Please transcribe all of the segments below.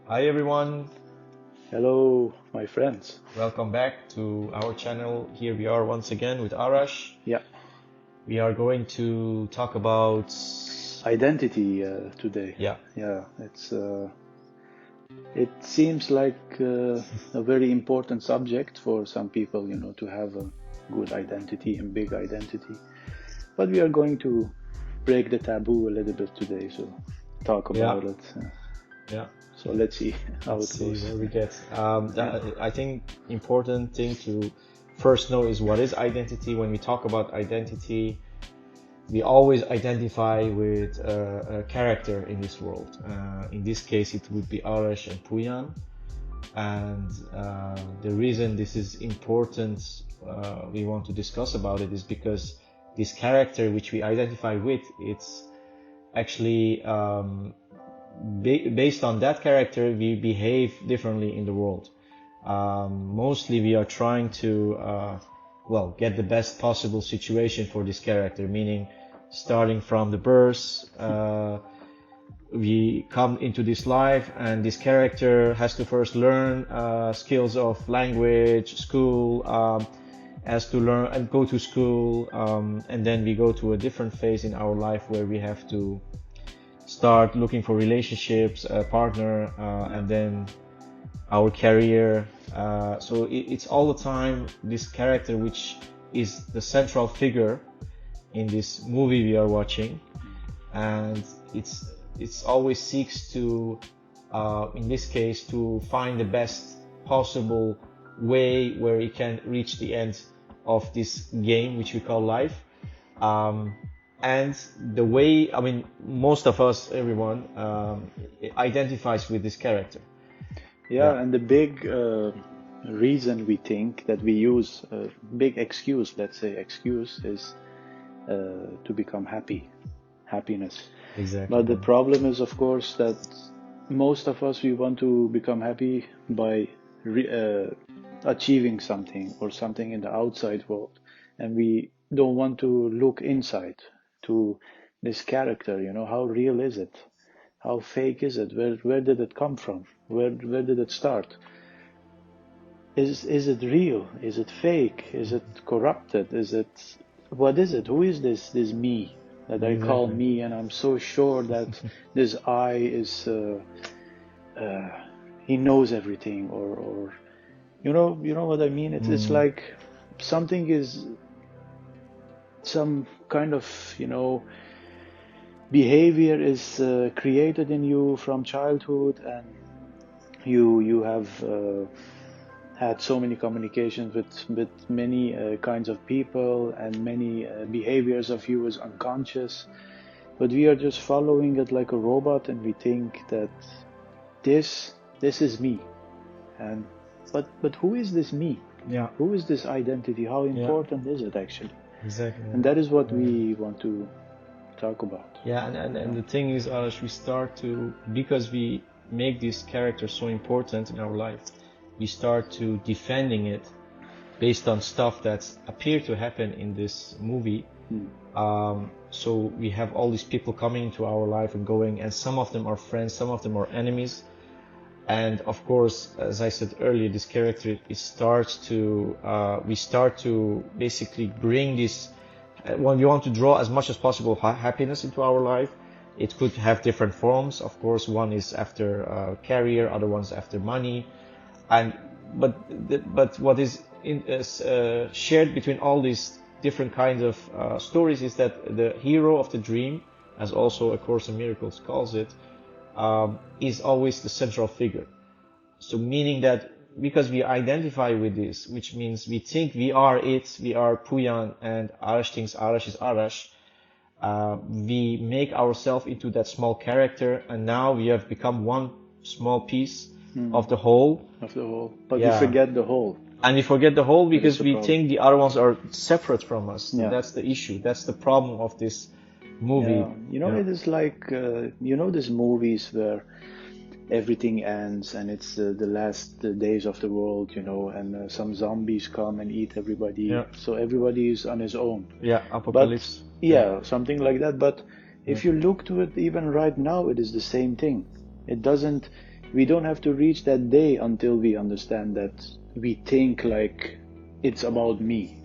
Hi everyone, Hello, my friends. welcome back to our channel. Here we are once again with Arash. Yeah, We are going to talk about, identity today. yeah, Yeah, it seems like a very important subject for some people, to have a good identity and big identity. But we are going to break the taboo a little bit today, so talk yeah, about it. yeah. So let's see how Let's it see goes. where we get. Yeah, I think important thing to first know is what is identity. When we talk about identity, we always identify with a character in this world. In this case, it would be Arash and Puyan. And the reason this is important, we want to discuss about it, is because this character which we identify with, it's actually based on that character, we behave differently in the world. Mostly we are trying to, get the best possible situation for this character, meaning starting from the birth, we come into this life and this character has to first learn skills of language, school, has to learn and go to school, and then we go to a different phase in our life where we have to start looking for relationships, a partner, and then our career. It's all the time this character which is the central figure in this movie we are watching, and it's always seeks to, in this case, to find the best possible way where he can reach the end of this game which we call life. And the way, I mean, most of us, everyone, identifies with this character. yeah, and the big reason we think that we use big excuse, let's say excuse, is to become happiness. Exactly. But the problem is, of course, that most of us, we want to become happy by achieving something or something in the outside world, and we don't want to look inside to this character. How real is it? How fake is it? Where did it come from? Where did it start? Is it real? Is it fake? Is it corrupted? What is it? Who is this me that I call Exactly. me? And I'm so sure that this I is uh, he knows everything, or you know what I mean? It's Mm, like something is some kind of behavior is created in you from childhood, and you have had so many communications with many kinds of people, and many behaviors of you is unconscious, but we are just following it like a robot, and we think that this is me. And but who is this me? yeah. Who is this identity? How Yeah. important is it actually? Exactly. And that is what Yeah. we want to talk about. Yeah, and Yeah, the thing is, Arash, we start to, because we make this character so important in our life, we start to defending it based on stuff that appear to happen in this movie. hmm. So we have all these people coming into our life and going, and some of them are friends, some of them are enemies. And of course, as I said earlier, this character, it starts to, we start to basically bring this, when we want to draw as much as possible happiness into our life. It could have different forms. Of course, one is after career, other ones after money, and but what is shared between all these different kinds of stories is that the hero of the dream, as also A Course in Miracles calls it, is always the central figure. So meaning that because we identify with this, which means we think we are it, we are Puyan, and Arash thinks Arash is Arash, we make ourselves into that small character, and now we have become one small piece of the whole. Of the whole, but we Yeah. forget the whole. And we forget the whole That is because the we problem. think the other ones are separate from us. Yeah. That's the issue. That's the problem of this movie. Yeah, it is like these movies where everything ends and it's the last days of the world, and some zombies come and eat everybody. Yeah. So everybody is on his own. Yeah, But apocalypse. yeah, something like that. But if you look to it, even right now, it is the same thing. It doesn't we don't have to reach that day until we understand that we think like it's about me.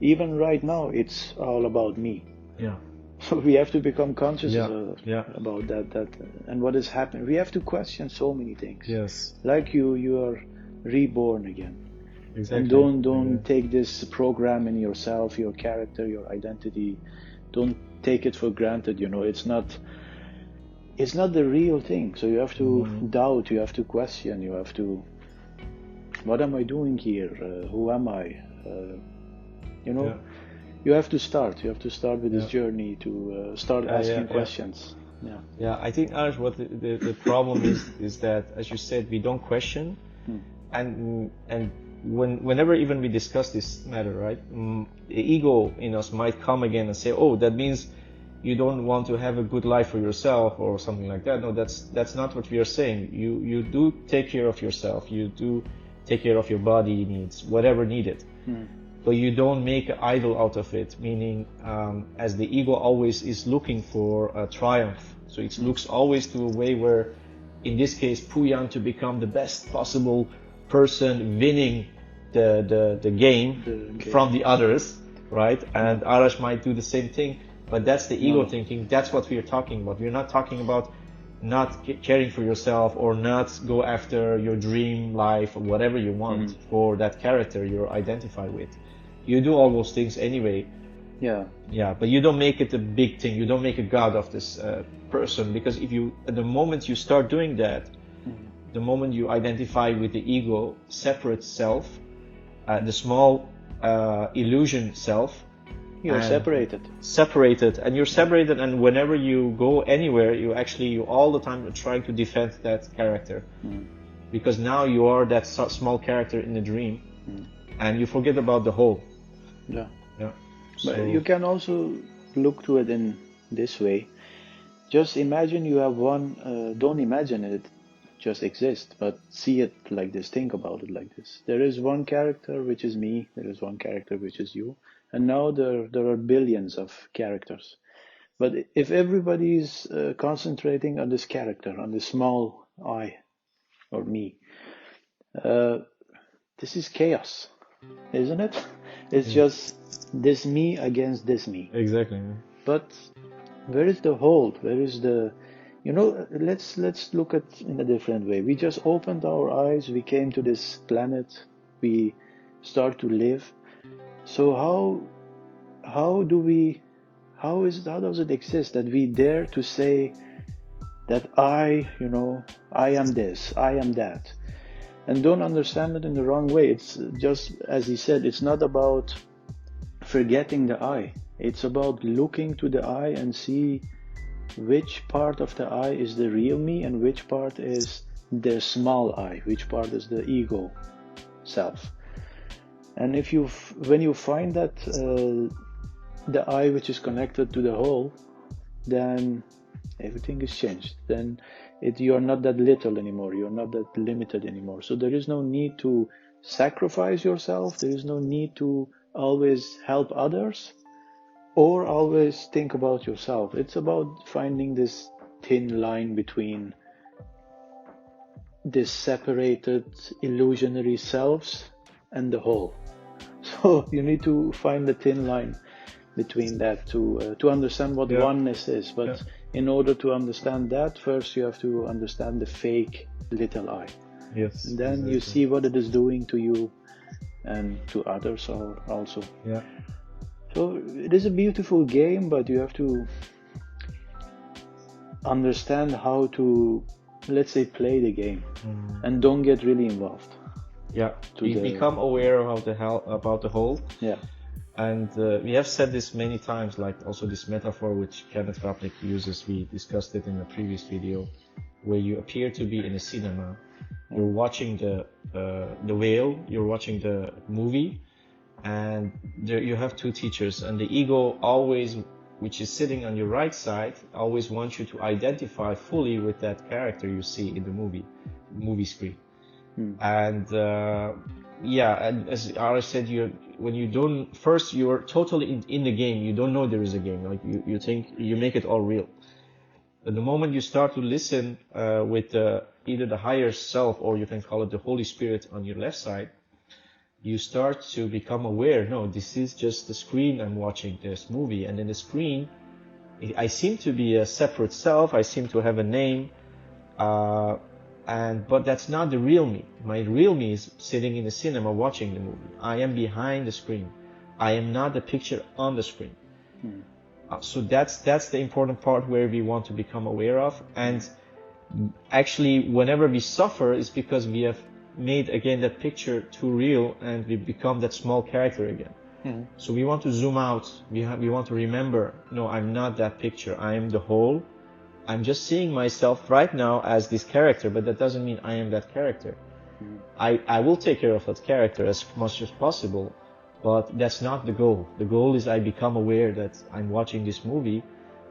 Even right now, it's all about me. Yeah. So we have to become conscious Yeah. about that and what is happening. We have to question so many things. Yes. Like you are reborn again. Exactly. And don't take this program in yourself, your character, your identity. Don't take it for granted. It's not the real thing. So you have to doubt. You have to question. You have to. What am I doing here? Who am I? You have to start. You have to start with this journey to start asking questions. Yeah. Yeah, I think, Ash, what the problem is that, as you said, we don't question, and whenever even we discuss this matter, right? The ego in us might come again and say, "Oh, that means you don't want to have a good life for yourself," or something like that. No, that's not what we are saying. You do take care of yourself. You do take care of your body needs, whatever needed. But you don't make an idol out of it, meaning as the ego always is looking for a triumph. So it looks always to a way where, in this case, Puyan to become the best possible person, winning the game from the others, right? And Arash might do the same thing, but that's the ego thinking. That's what we are talking about. We're not talking about not caring for yourself or not go after your dream life or whatever you want for that character you're identified with. You do all those things anyway. Yeah, but you don't make it a big thing. You don't make a god of this person, because if you, at the moment you start doing that, the moment you identify with the ego, separate self, the small illusion self, you're separated, and you're separated. And whenever you go anywhere, you all the time are trying to defend that character, because now you are that small character in the dream, and you forget about the whole. Yeah. So, but you can also look to it in this way. Just imagine you have one. Don't imagine it just exists, but see it like this. Think about it like this. There is one character which is me. There is one character which is you. And now there are billions of characters. But if everybody is concentrating on this character, on this small I or me, this is chaos, isn't it? It's just this me against this me. Exactly. But where is the whole? Where is the... let's look at in a different way. We just opened our eyes. We came to this planet. We start to live. So how does it exist that we dare to say that I am this, I am that, and don't understand it in the wrong way. It's just, as he said, it's not about forgetting the I. It's about looking to the I and see which part of the I is the real me and which part is the small I, which part is the ego self. And when you find that the I which is connected to the whole, then everything is changed. Then you're not that little anymore. You're not that limited anymore. So there is no need to sacrifice yourself. There is no need to always help others or always think about yourself. It's about finding this thin line between this separated illusionary selves and the whole. So you need to find the thin line between that to understand what oneness is. But in order to understand that, first you have to understand the fake little I. Yes. And then you see what it is doing to you and to others also. Yeah. So it is a beautiful game, but you have to understand how to, let's say, play the game and don't get really involved. Yeah, you become aware about the whole. Yeah. And we have said this many times, like also this metaphor which Kenneth Rapnick uses. We discussed it in a previous video, where you appear to be in a cinema. You're watching the whale. You're watching the movie, and there you have two teachers. And the ego always, which is sitting on your right side, always wants you to identify fully with that character you see in the movie screen. And and as Ara said, when you don't, first you're totally in the game. You don't know there is a game. Like you think you make it all real. But the moment you start to listen with the either the higher self, or you can call it the Holy Spirit on your left side, you start to become aware, no, this is just the screen I'm watching this movie, and in the screen, I seem to be a separate self, I seem to have a name, but that's not the real me. My real me is sitting in the cinema watching the movie. I am behind the screen. I am not the picture on the screen. So that's the important part where we want to become aware of. And actually, whenever we suffer, it's because we have made again that picture too real, and we become that small character again. So we want to zoom out. We want to remember, no, I'm not that picture. I am the whole. I'm just seeing myself right now as this character, but that doesn't mean I am that character. I will take care of that character as much as possible, but that's not the goal. The goal is I become aware that I'm watching this movie,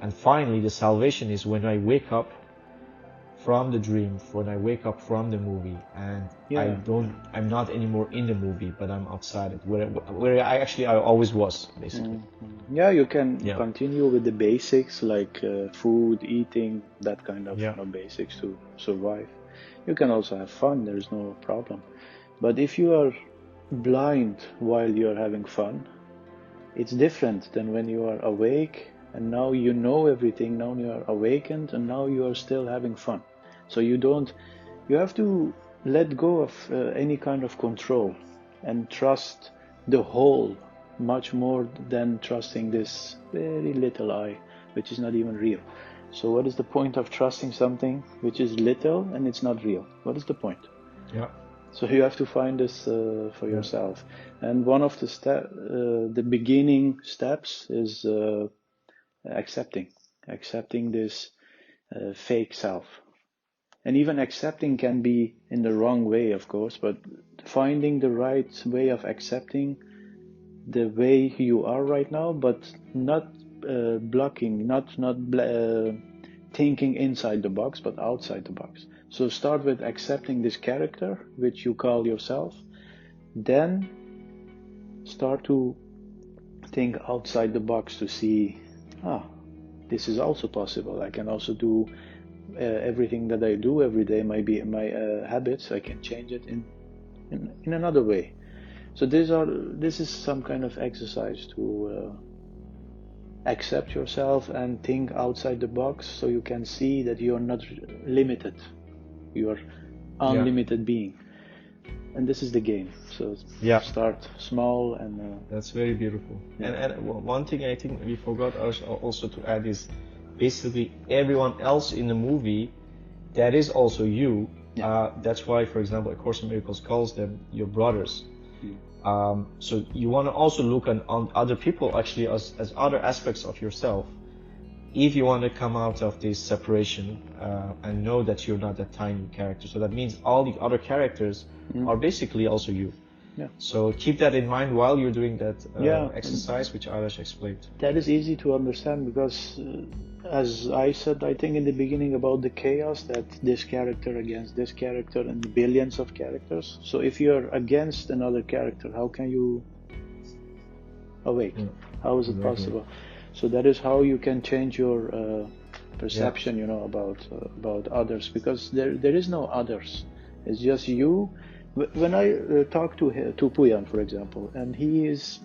and finally the salvation is when I wake up from the dream, when I wake up from the movie, and I'm not anymore in the movie, but I'm outside it, where I always was, basically. Yeah, you can continue with the basics like food, eating, that kind of basics to survive. You can also have fun, there's no problem. But if you are blind while you're having fun, it's different than when you are awake and now you know everything, now you are awakened and now you are still having fun. So you have to let go of any kind of control and trust the whole much more than trusting this very little I, which is not even real. So what is the point of trusting something which is little and it's not real? What is the point? Yeah. So you have to find this for yourself. And one of the beginning steps is accepting this fake self. And even accepting can be in the wrong way, of course, but finding the right way of accepting the way you are right now, but not blocking, not thinking inside the box, but outside the box. So start with accepting this character, which you call yourself, then start to think outside the box to see, this is also possible. I can also do everything that I do every day, my habits, I can change it in another way. So this is some kind of exercise to accept yourself and think outside the box, so you can see that you're not limited. You're unlimited being. And this is the game. So start small and that's very beautiful. And one thing I think we forgot also to add is basically everyone else in the movie, that is also you. That's why, for example, A Course in Miracles calls them your brothers. So you want to also look on other people actually as other aspects of yourself, if you want to come out of this separation and know that you're not that tiny character. So that means all the other characters are basically also you. So keep that in mind while you're doing that exercise, which Arash explained. That is easy to understand because, as I said, I think in the beginning about the chaos, that this character against this character and billions of characters. So if you're against another character, how can you awake? How is it possible? So that is how you can change your perception, about others, because there is no others. It's just you. When I talk to Puyan, for example, and he is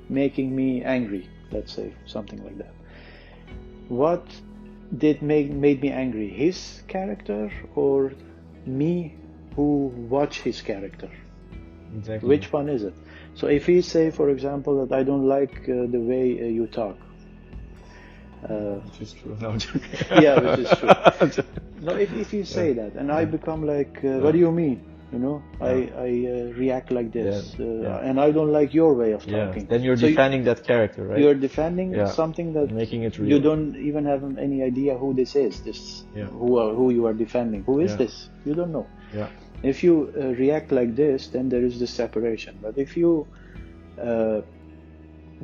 making me angry, let's say, something like that. What did made me angry? His character or me who watch his character? Exactly. Which one is it? So if he say, for example, that I don't like the way you talk. Which is true. No, which is true. No, if you say that, and I become like, what do you mean? I react like this, and I don't like your way of talking. Then you're defending that character, right? You're defending something that making it real. You don't even have any idea who this is. Who you are defending. Who is this? You don't know. If you react like this, then there is this separation. But if you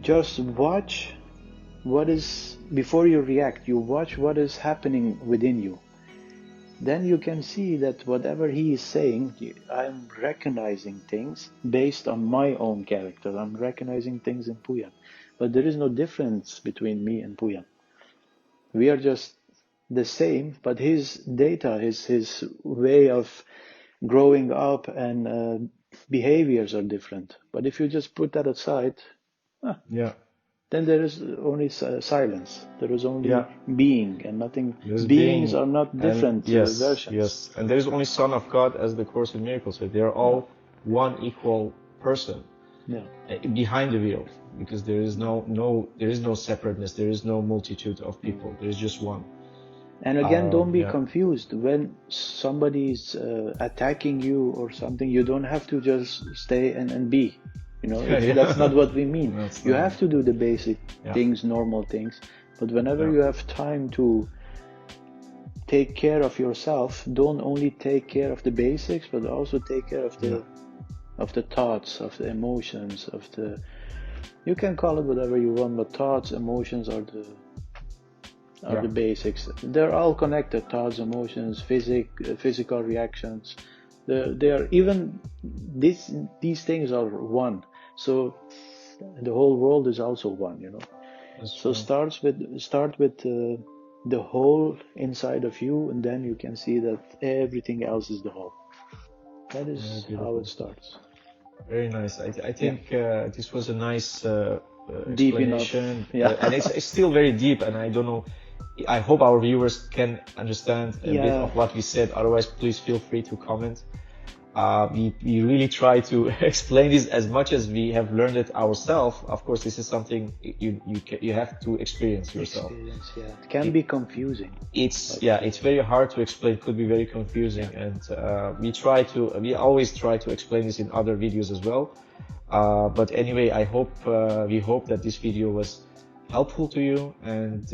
just watch what is, before you react, you watch what is happening within you, then you can see that whatever he is saying, I'm recognizing things based on my own character. I'm recognizing things in Puyan. But there is no difference between me and Puyan. We are just the same, but his data, his way of growing up and behaviors are different. But if you just put that aside, Yeah. then there is only silence. There is only Yeah. being and nothing. There's Beings being are not and different yes, versions. yes, and there is only Son of God, as the Course in Miracles said. They are all one equal person Yeah. behind the veil, because there is no separateness. There is no multitude of people. There is just one. And again, don't be Yeah. confused. When somebody is attacking you or something, you don't have to just stay and be. You know, Yeah. that's not what we mean. That's You not have to do the basic Yeah. things, normal things. But whenever Yeah. you have time to take care of yourself, don't only take care of the basics, but also take care of the thoughts, of the emotions, of the. You can call it whatever you want, but thoughts, emotions are the basics. They're all connected. Thoughts, emotions, physical reactions. They are even these things are one. So the whole world is also one. You know. That's So true. start with the whole inside of you, and then you can see that everything else is the whole. That is Very how beautiful. it starts. Very nice. I think this was a nice Deep enough. explanation, Yeah. and it's still very deep. And I don't know. I hope our viewers can understand a bit of what we said. Otherwise, please feel free to comment. We really try to explain this as much as we have learned it ourselves. Of course, this is something you have to experience yourself. It can be confusing. It's very hard to explain. Could be very confusing, and we always try to explain this in other videos as well. But anyway, we hope that this video was helpful to you, and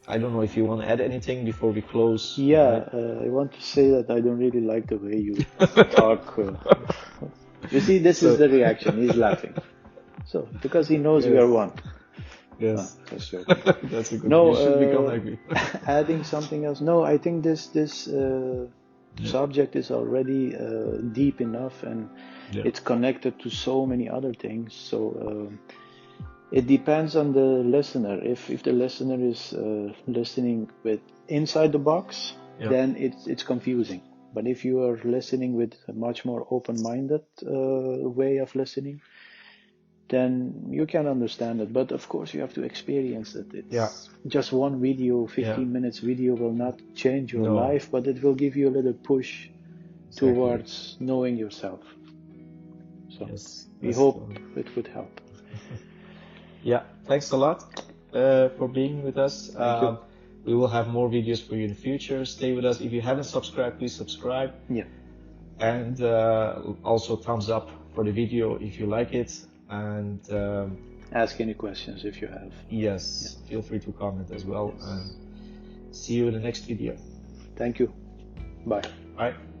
I don't know if you want to add anything before we close. Yeah, I want to say that I don't really like the way you talk. You see, this is the reaction. He's laughing. So, because he knows we are one. Yes. That's right. That's a good. No, You should become like me. Adding something else. No, I think this subject is already deep enough, and it's connected to so many other things. So it depends on the listener. If the listener is listening with inside the box, then it's confusing. But if you are listening with a much more open-minded way of listening, then you can understand it. But of course, you have to experience it. It's just one video, 15 minutes video will not change your life, but it will give you a little push towards knowing yourself. So we hope it would help. Yeah, thanks a lot for being with us. Thank you. We will have more videos for you in the future. Stay with us. If you haven't subscribed, please subscribe. Yeah. And also thumbs up for the video if you like it. And ask any questions if you have. Yes, feel free to comment as well. And see you in the next video. Thank you. Bye. Bye.